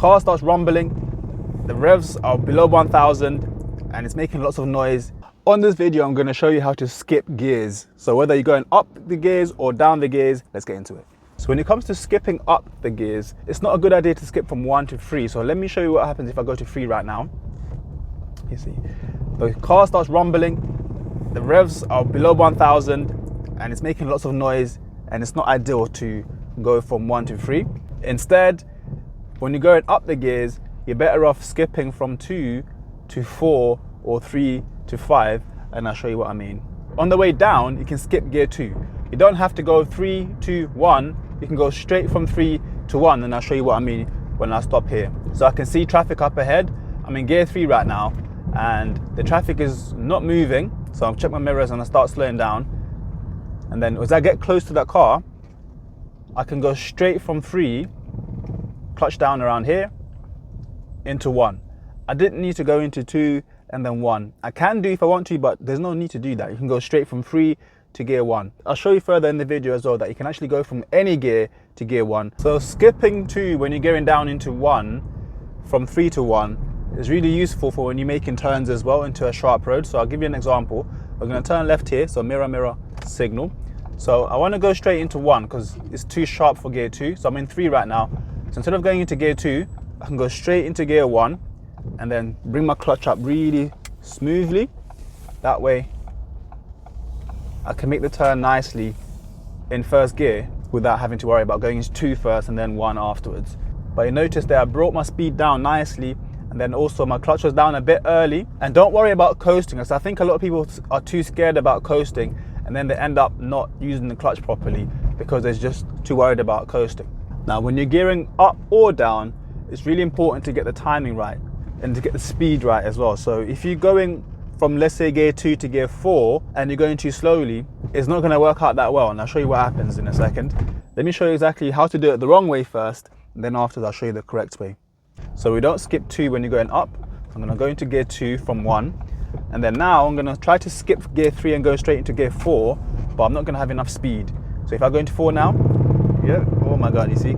car starts rumbling, the revs are below 1000 and it's making lots of noise. On this video, I'm going to show you how to skip gears. So whether you're going up the gears or down the gears, let's get into it. So when it comes to skipping up the gears, it's not a good idea to skip from 1 to 3. So let me show you what happens if I go to 3 right now. You see, the car starts rumbling, the revs are below 1000 and it's making lots of noise, and it's not ideal to go from 1 to 3. Instead, when you're going up the gears, you're better off skipping from 2 to 4 or 3 to 5, and I'll show you what I mean. On the way down, you can skip gear 2. You don't have to go 3, 2, 1. You can go straight from 3 to 1, and I'll show you what I mean when I stop here. So I can see traffic up ahead. I'm in gear 3 right now, and the traffic is not moving. So I'll check my mirrors and I start slowing down. And then as I get close to that car, I can go straight from 3, clutch down around here, into 1. I didn't need to go into 2 and then 1. I can do if I want to, but there's no need to do that. You can go straight from 3 to gear 1. I'll show you further in the video as well that you can actually go from any gear to gear 1. So skipping 2 when you're going down into 1, from 3 to 1, is really useful for when you're making turns as well into a sharp road. So I'll give you an example. We're going to turn left here, so mirror, mirror, signal. So I want to go straight into 1 because it's too sharp for gear 2. So I'm in 3 right now. So instead of going into gear 2, I can go straight into gear 1 and then bring my clutch up really smoothly. That way I can make the turn nicely in first gear without having to worry about going into 2 first and then 1 afterwards. But you notice that I brought my speed down nicely, and then also my clutch was down a bit early. And don't worry about coasting, because I think a lot of people are too scared about coasting and then they end up not using the clutch properly because they're just too worried about coasting. Now when you're gearing up or down, it's really important to get the timing right and to get the speed right as well. So if you're going from, let's say, gear 2 to gear 4 and you're going too slowly, it's not going to work out that well, and I'll show you what happens in a second. Let me show you exactly how to do it the wrong way first, and then afterwards I'll show you the correct way. So we don't skip 2 when you're going up. I'm going to go into gear 2 from 1, and then now I'm going to try to skip gear 3 and go straight into gear 4, but I'm not going to have enough speed. So if I go into 4 now, yeah, oh my god, you see,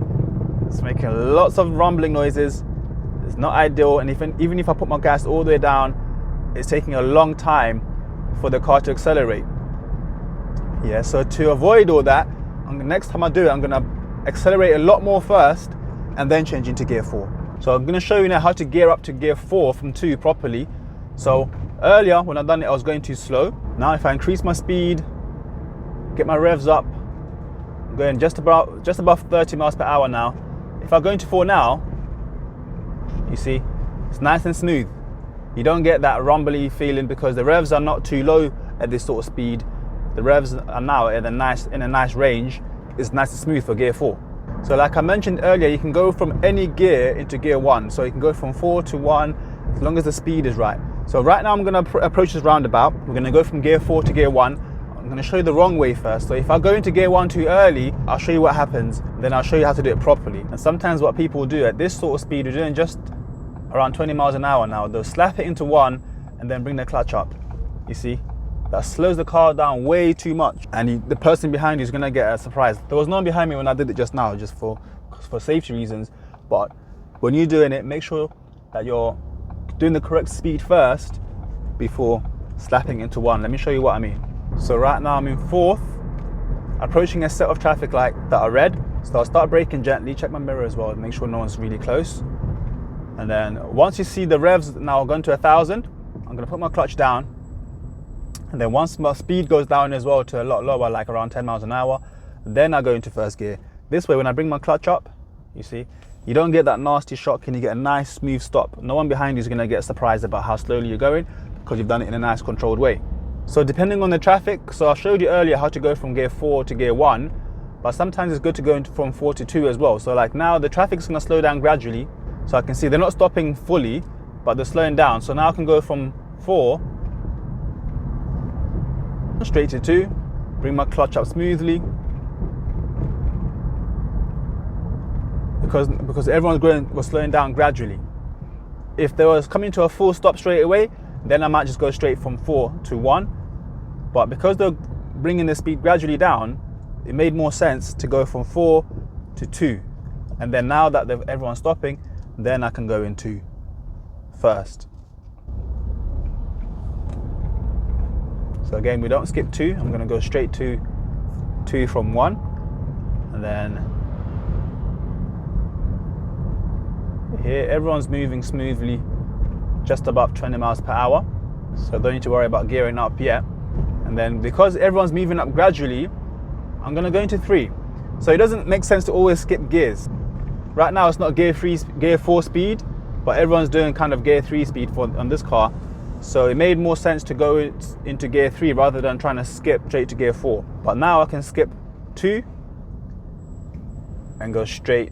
it's making lots of rumbling noises. It's not ideal, and even if I put my gas all the way down, it's taking a long time for the car to accelerate. Yeah, so to avoid all that, next time I do it, I'm going to accelerate a lot more first and then change into gear 4. So I'm going to show you now how to gear up to gear 4 from 2 properly. So earlier when I done it, I was going too slow. Now if I increase my speed, get my revs up, I'm going just above 30 miles per hour now. If I go into 4 now, you see, it's nice and smooth. You don't get that rumbly feeling because the revs are not too low at this sort of speed. The revs are now in a nice range. It's nice and smooth for gear 4. So like I mentioned earlier, you can go from any gear into gear 1. So you can go from 4 to 1 as long as the speed is right. So right now I'm going to approach this roundabout. We're going to go from gear 4 to gear 1. I'm going to show you the wrong way first. So if I go into gear 1 too early, I'll show you what happens. Then I'll show you how to do it properly. And sometimes what people do at this sort of speed, we're doing just around 20 miles an hour now, they'll slap it into 1 and then bring the clutch up. You see, that slows the car down way too much, and the person behind you is going to get a surprise. There was no one behind me when I did it just now, just for safety reasons. But when you're doing it, make sure that you're doing the correct speed first before slapping into 1. Let me show you what I mean. So right now I'm in 4th, approaching a set of traffic lights that are red. So I'll start braking gently, check my mirror as well, make sure no one's really close. And then once you see the revs now going to 1000, I'm going to put my clutch down. And then once my speed goes down as well to a lot lower, like around 10 miles an hour, then I go into first gear. This way, when I bring my clutch up, you see, you don't get that nasty shock and you get a nice smooth stop. No one behind you is going to get surprised about how slowly you're going because you've done it in a nice controlled way. So depending on the traffic, so I showed you earlier how to go from gear 4 to gear 1, but sometimes it's good to go from 4 to 2 as well. So like now the traffic's going to slow down gradually. So I can see they're not stopping fully, but they're slowing down. So now I can go from 4 straight to 2, bring my clutch up smoothly. Because everyone's was slowing down gradually. If they was coming to a full stop straight away, then I might just go straight from 4 to 1. But because they're bringing the speed gradually down, it made more sense to go from 4 to 2. And then now that everyone's stopping, then I can go into first. So again, we don't skip 2. I'm going to go straight to 2 from 1, and then here everyone's moving smoothly, just above 20 miles per hour. So don't need to worry about gearing up yet. And then because everyone's moving up gradually, I'm going to go into 3. So it doesn't make sense to always skip gears. Right now it's not gear 4 speed, but everyone's doing kind of gear 3 speed on this car. So it made more sense to go into gear 3 rather than trying to skip straight to gear 4. But now I can skip 2 and go straight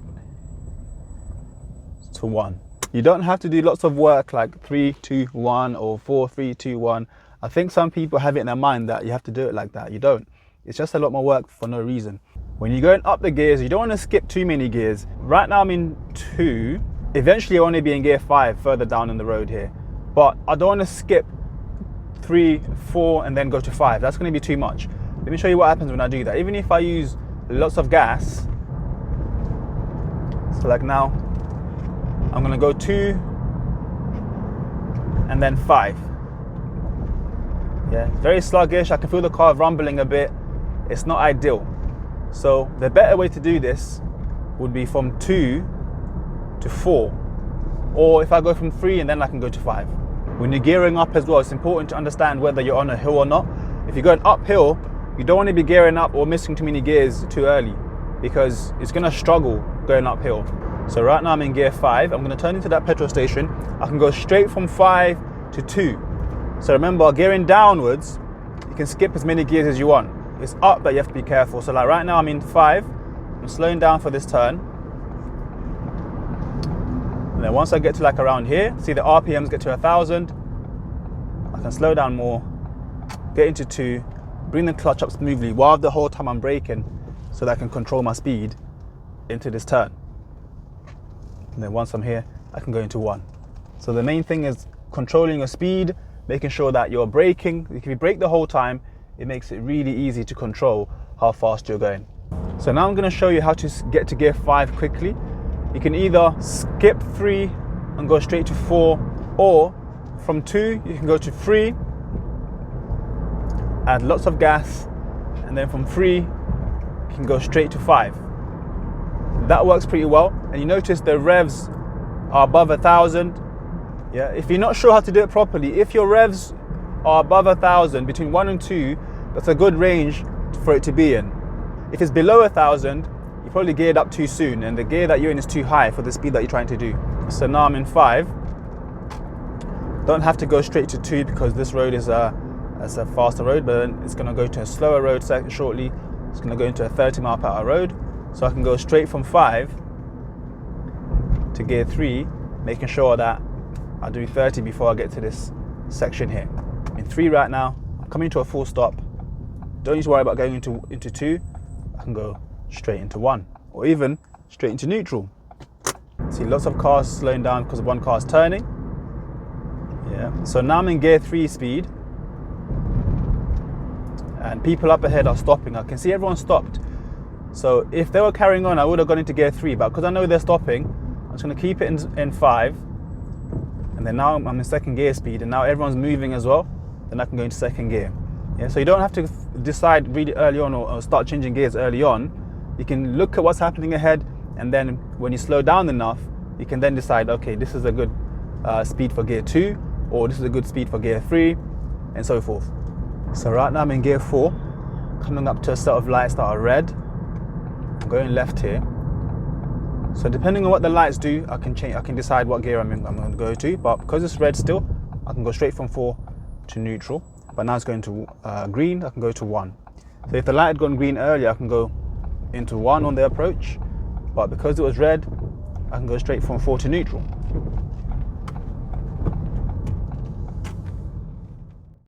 to 1. You don't have to do lots of work like 3, 2, 1 or 4, 3, 2, 1. I think some people have it in their mind that you have to do it like that. You don't. It's just a lot more work for no reason. When you're going up the gears, you don't want to skip too many gears. Right now I'm in 2. Eventually I want to be in gear 5 further down in the road here. But I don't want to skip 3, 4 and then go to 5. That's going to be too much. Let me show you what happens when I do that. Even if I use lots of gas, so like now, I'm going to go 2 and then 5. Yeah, very sluggish. I can feel the car rumbling a bit. It's not ideal. So the better way to do this would be from 2 to 4. Or if I go from 3 and then I can go to 5. When you're gearing up as well, it's important to understand whether you're on a hill or not. If you're going uphill, you don't want to be gearing up or missing too many gears too early, because it's going to struggle going uphill. So right now I'm in gear 5. I'm going to turn into that petrol station. I can go straight from 5 to 2. So remember, gearing downwards, you can skip as many gears as you want. It's up that you have to be careful. So like right now I'm in 5. I'm slowing down for this turn. And then once I get to like around here, see the RPMs get to 1,000. I can slow down more, get into 2, bring the clutch up smoothly while the whole time I'm braking, so that I can control my speed into this turn. And then once I'm here, I can go into 1. So the main thing is controlling your speed, making sure that you're braking. If you brake the whole time, it makes it really easy to control how fast you're going. So now I'm going to show you how to get to gear 5 quickly. You can either skip 3 and go straight to 4, or from 2 you can go to 3, add lots of gas, and then from 3 you can go straight to 5. That works pretty well, and you notice the revs are above 1,000. Yeah, if you're not sure how to do it properly, if your revs are above 1,000, between 1 and 2, that's a good range for it to be in. If it's below 1,000, you probably geared up too soon, and the gear that you're in is too high for the speed that you're trying to do. So now I'm in 5. Don't have to go straight to 2 because this road is a faster road, but then it's going to go to a slower road shortly. It's going to go into a 30 mile per hour road. So I can go straight from 5 to gear 3, making sure that I do 30 before I get to this section here. I'm in 3 right now. I'm coming to a full stop. Don't need to worry about going into 2. I can go straight into 1, or even straight into neutral. See lots of cars slowing down because one car is turning. Yeah. So now I'm in gear 3 speed, and people up ahead are stopping. I can see everyone stopped. So if they were carrying on, I would have gone into gear 3, but because I know they're stopping, I'm just going to keep it in 5. And then now I'm in second gear speed, and now everyone's moving as well. Then I can go into second gear. Yeah, so you don't have to decide really early on or start changing gears early on. You can look at what's happening ahead, and then when you slow down enough, you can then decide, okay, this is a good speed for gear 2, or this is a good speed for gear 3, and so forth. So right now I'm in gear 4, coming up to a set of lights that are red. I'm going left here. So depending on what the lights do, I can decide what gear I'm going to go to. But because it's red still, I can go straight from 4 to neutral. But now it's going to green, I can go to 1. So if the light had gone green earlier, I can go into 1 on the approach. But because it was red, I can go straight from 4 to neutral.